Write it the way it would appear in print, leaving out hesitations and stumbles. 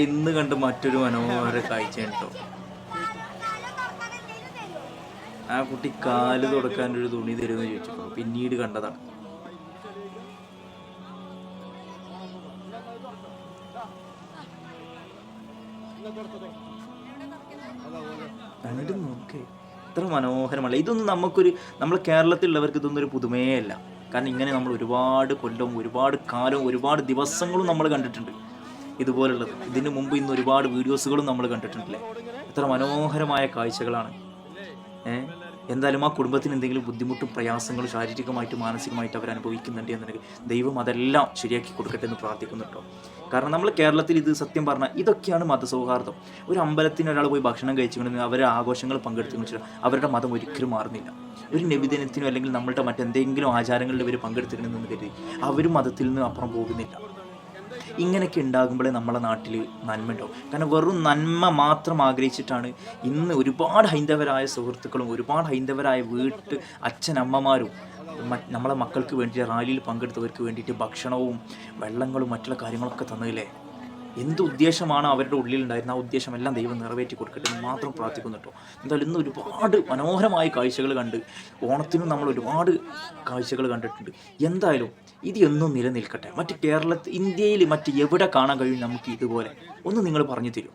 ഇന്ന് കണ്ട് മറ്റൊരു മനോഹര കാഴ്ച കേട്ടോ. ആ കുട്ടി കാല് തുടക്കാൻ ഒരു തുണി തരുമെന്ന് ചോദിച്ചപ്പോൾ പിന്നീട് കണ്ടതാണ്. അങ്ങോട്ട് നോക്കേ, ഇത്ര മനോഹരമല്ല ഇതൊന്നും. നമ്മുടെ കേരളത്തിലുള്ളവർക്ക് ഇതൊന്നും ഒരു പുതുമയേ അല്ല. കാരണം ഇങ്ങനെ നമ്മൾ ഒരുപാട് കൊല്ലവും ഒരുപാട് കാലവും ഒരുപാട് ദിവസങ്ങളും നമ്മൾ കണ്ടിട്ടുണ്ട് ഇതുപോലുള്ളത്. ഇതിനു മുമ്പ് ഇന്ന് ഒരുപാട് വീഡിയോസുകളും നമ്മൾ കണ്ടിട്ടുണ്ടല്ലേ. എത്ര മനോഹരമായ കാഴ്ചകളാണ്. എന്തായാലും ആ കുടുംബത്തിന് എന്തെങ്കിലും ബുദ്ധിമുട്ടും പ്രയാസങ്ങളും ശാരീരികമായിട്ടും മാനസികമായിട്ട് അവർ അനുഭവിക്കുന്നുണ്ട് എന്നുണ്ടെങ്കിൽ ദൈവം അതെല്ലാം ശരിയാക്കി കൊടുക്കട്ടെ എന്ന് പ്രാർത്ഥിക്കുന്നു കേട്ടോ. കാരണം നമ്മൾ കേരളത്തിൽ ഇത് സത്യം പറഞ്ഞാൽ ഇതൊക്കെയാണ് മതസൗഹാർദ്ദം. ഒരു അമ്പലത്തിന് ഒരാൾ പോയി ഭക്ഷണം കഴിച്ചുകൊണ്ട് അവരുടെ ആഘോഷങ്ങൾ പങ്കെടുത്തു വെച്ചാൽ അവരുടെ മതം ഒരിക്കലും മാറുന്നില്ല. ഒരു നബിദിനത്തിനോ അല്ലെങ്കിൽ നമ്മളുടെ മറ്റെന്തെങ്കിലും ആചാരങ്ങളിൽ ഇവർ പങ്കെടുത്തിട്ടുണ്ടെന്ന് കരുതി അവരും മതത്തിൽ നിന്ന് അപ്പുറം പോകുന്നില്ല. ഇങ്ങനെയൊക്കെ ഉണ്ടാകുമ്പോഴേ നമ്മളെ നാട്ടിൽ നന്മ ഉണ്ടാവും. കാരണം വെറും നന്മ മാത്രം ആഗ്രഹിച്ചിട്ടാണ് ഇന്ന് ഒരുപാട് ഹൈന്ദവരായ സുഹൃത്തുക്കളും ഒരുപാട് ഹൈന്ദവരായ അച്ഛനമ്മമാരും നമ്മളെ മക്കൾക്ക് വേണ്ടി റാലിയിൽ പങ്കെടുത്തവർക്ക് വേണ്ടിയിട്ട് ഭക്ഷണവും വെള്ളങ്ങളും മറ്റുള്ള കാര്യങ്ങളൊക്കെ തന്നില്ലേ. എന്ത് ഉദ്ദേശമാണ് അവരുടെ ഉള്ളിലുണ്ടായിരുന്ന ആ ഉദ്ദേശമെല്ലാം ദൈവം നിറവേറ്റി കൊടുക്കട്ടെ എന്ന് മാത്രം പ്രാർത്ഥിക്കുന്നു കേട്ടോ. എന്തായാലും ഇന്ന് ഒരുപാട് മനോഹരമായ കാഴ്ചകൾ കണ്ട്, ഓണത്തിനും നമ്മൾ ഒരുപാട് കാഴ്ചകൾ കണ്ടിട്ടുണ്ട്. എന്തായാലും ഇത് എന്നും നിലനിൽക്കട്ടെ. ഇന്ത്യയിൽ മറ്റ് എവിടെ കാണാൻ കഴിയും നമുക്ക് ഇതുപോലെ? ഒന്ന് നിങ്ങൾ പറഞ്ഞു തരൂ.